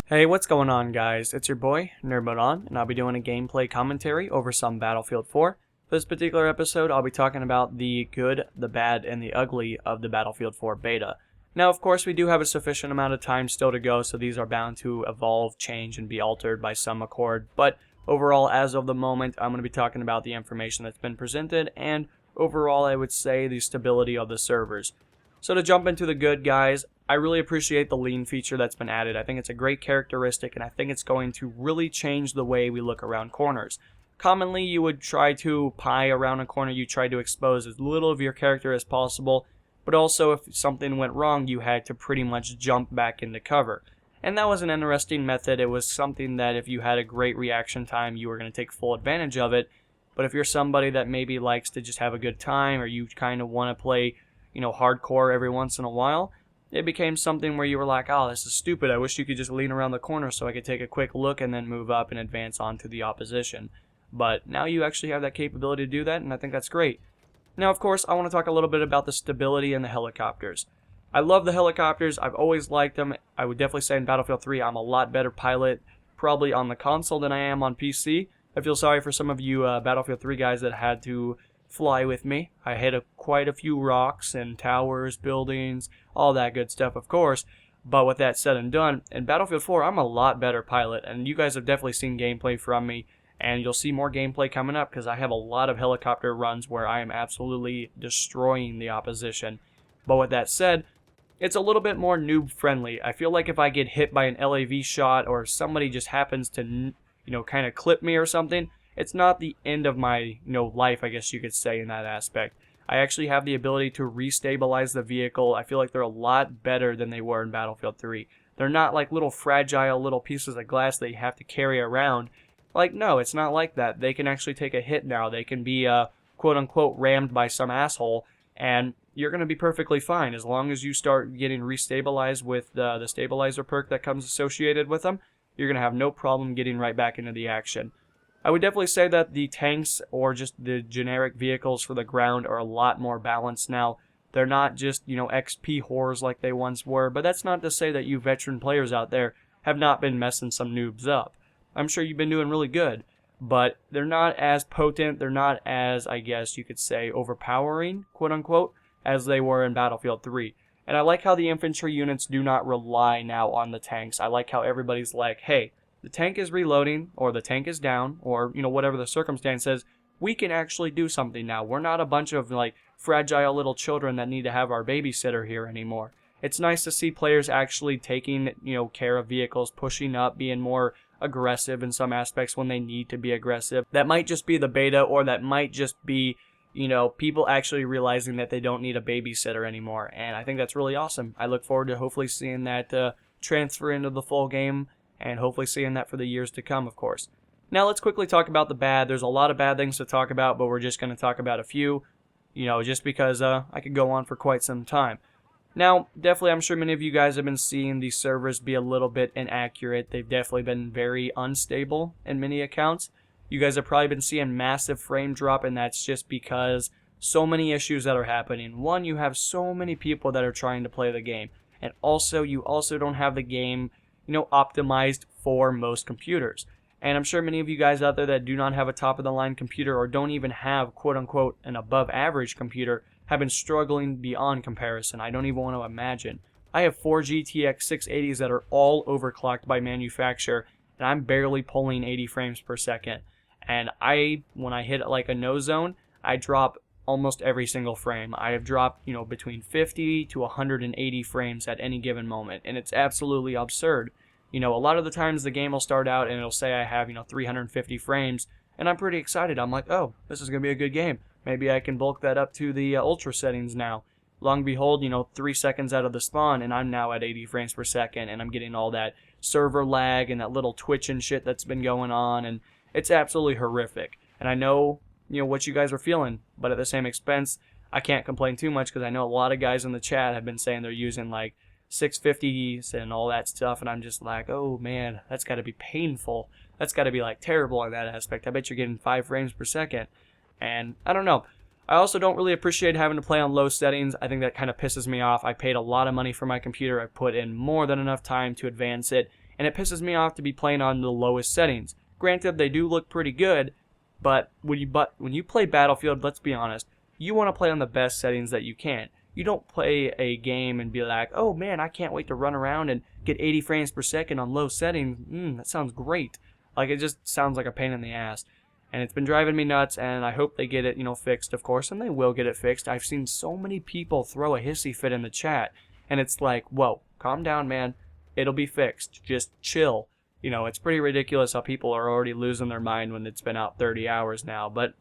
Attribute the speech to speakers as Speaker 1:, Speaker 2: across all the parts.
Speaker 1: Hey, what's going on, guys? It's your boy, NerdMode, and I'll be doing a gameplay commentary over some Battlefield 4. For this particular episode, I'll be talking about the good, the bad, and the ugly of the Battlefield 4 beta. Now, of course, we do have a sufficient amount of time still to go, so these are bound to evolve, change, and be altered by some accord, but overall, as of the moment, I'm going to be talking about the information that's been presented, and overall, I would say the stability of the servers. So to jump into the good, guys, I really appreciate the lean feature that's been added. I think it's a great characteristic, and I think it's going to really change the way we look around corners. Commonly, you would try to pie around a corner, you try to expose as little of your character as possible, but also if something went wrong, you had to pretty much jump back into cover. And that was an interesting method. It was something that if you had a great reaction time, you were going to take full advantage of it. But if you're somebody that maybe likes to just have a good time, or you kind of want to play, hardcore every once in a while, it became something where you were like, oh, this is stupid. I wish you could just lean around the corner so I could take a quick look and then move up and advance onto the opposition. But now you actually have that capability to do that, and I think that's great. Now, of course, I want to talk a little bit about the stability in the helicopters. I love the helicopters. I've always liked them. I would definitely say in Battlefield 3, I'm a lot better pilot probably on the console than I am on PC. I feel sorry for some of you Battlefield 3 guys that had to fly with me. I hit quite a few rocks and towers, buildings, all that good stuff, of course. But with that said and done, in Battlefield 4, I'm a lot better pilot, and you guys have definitely seen gameplay from me, and you'll see more gameplay coming up because I have a lot of helicopter runs where I am absolutely destroying the opposition. But with that said, it's a little bit more noob-friendly. I feel like if I get hit by an LAV shot or somebody just happens to, kind of clip me or something, it's not the end of my, life, I guess you could say, in that aspect. I actually have the ability to restabilize the vehicle. I feel like they're a lot better than they were in Battlefield 3. They're not like little fragile little pieces of glass that you have to carry around. Like, no, it's not like that. They can actually take a hit now. They can be, quote-unquote, rammed by some asshole, and you're going to be perfectly fine. As long as you start getting restabilized with the stabilizer perk that comes associated with them, you're going to have no problem getting right back into the action. I would definitely say that the tanks or just the generic vehicles for the ground are a lot more balanced now. They're not just, XP whores like they once were, but that's not to say that you veteran players out there have not been messing some noobs up. I'm sure you've been doing really good, but they're not as potent, they're not as, I guess you could say, overpowering, quote-unquote, as they were in Battlefield 3. And I like how the infantry units do not rely now on the tanks. I like how everybody's like, hey, the tank is reloading, or the tank is down, or, whatever the circumstance is, we can actually do something now. We're not a bunch of, fragile little children that need to have our babysitter here anymore. It's nice to see players actually taking, care of vehicles, pushing up, being more aggressive in some aspects when they need to be aggressive. That might just be the beta, or that might just be, people actually realizing that they don't need a babysitter anymore. And I think that's really awesome. I look forward to hopefully seeing that transfer into the full game, and hopefully seeing that for the years to come, of course. Now let's quickly talk about the bad. There's a lot of bad things to talk about, but we're just going to talk about a few, just because I could go on for quite some time. Now, definitely, I'm sure many of you guys have been seeing these servers be a little bit inaccurate. They've definitely been very unstable in many accounts. You guys have probably been seeing massive frame drop, and that's just because so many issues that are happening. One, you have so many people that are trying to play the game, and also, you also don't have the game optimized for most computers. And I'm sure many of you guys out there that do not have a top-of-the-line computer or don't even have, quote-unquote, an above-average computer have been struggling beyond comparison. I don't even want to imagine. I have 4 GTX 680s that are all overclocked by manufacturer, and I'm barely pulling 80 frames per second. And when I hit like a no zone, I drop almost every single frame. I have dropped, between 50 to 180 frames at any given moment, and it's absolutely absurd. A lot of the times the game will start out and it'll say I have, 350 frames, and I'm pretty excited. I'm like, oh, this is going to be a good game. Maybe I can bulk that up to the ultra settings now. Long behold, 3 seconds out of the spawn, and I'm now at 80 frames per second, and I'm getting all that server lag and that little twitch and shit that's been going on, and it's absolutely horrific. And I know what you guys are feeling, but at the same expense, I can't complain too much because I know a lot of guys in the chat have been saying they're using like 650s and all that stuff, and I'm just like, oh man, that's got to be painful. That's got to be like terrible in that aspect. I bet you're getting 5 frames per second, and I don't know. I also don't really appreciate having to play on low settings. I think that kind of pisses me off. I paid a lot of money for my computer. I put in more than enough time to advance it, and it pisses me off to be playing on the lowest settings. Granted, they do look pretty good, but when you play Battlefield, let's be honest, you want to play on the best settings that you can. You don't play a game and be like, oh man, I can't wait to run around and get 80 frames per second on low settings. That sounds great. Like, it just sounds like a pain in the ass. And it's been driving me nuts, and I hope they get it, fixed, of course, and they will get it fixed. I've seen so many people throw a hissy fit in the chat, and it's like, whoa, calm down, man. It'll be fixed. Just chill. It's pretty ridiculous how people are already losing their mind when it's been out 30 hours now, but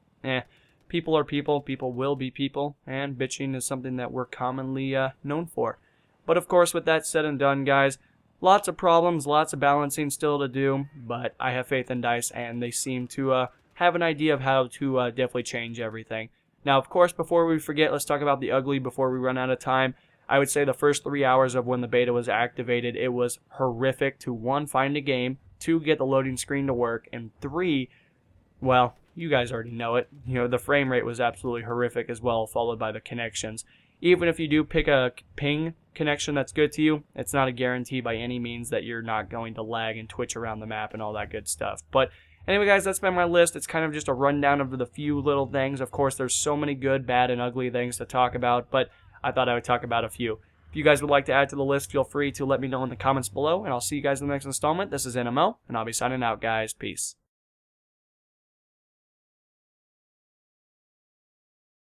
Speaker 1: people are people. People will be people, and bitching is something that we're commonly known for. But of course, with that said and done, guys, lots of problems, lots of balancing still to do, but I have faith in DICE, and they seem to have an idea of how to definitely change everything. Now, of course, before we forget, let's talk about the ugly before we run out of time. I would say the first 3 hours of when the beta was activated, it was horrific to, 1, find a game, 2, get the loading screen to work, and 3, well, you guys already know it. The frame rate was absolutely horrific as well, followed by the connections. Even if you do pick a ping connection that's good to you, it's not a guarantee by any means that you're not going to lag and twitch around the map and all that good stuff. But anyway, guys, that's been my list. It's kind of just a rundown of the few little things. Of course, there's so many good, bad, and ugly things to talk about, but I thought I would talk about a few. If you guys would like to add to the list, feel free to let me know in the comments below, and I'll see you guys in the next installment. This is NMO, and I'll be signing out, guys. Peace.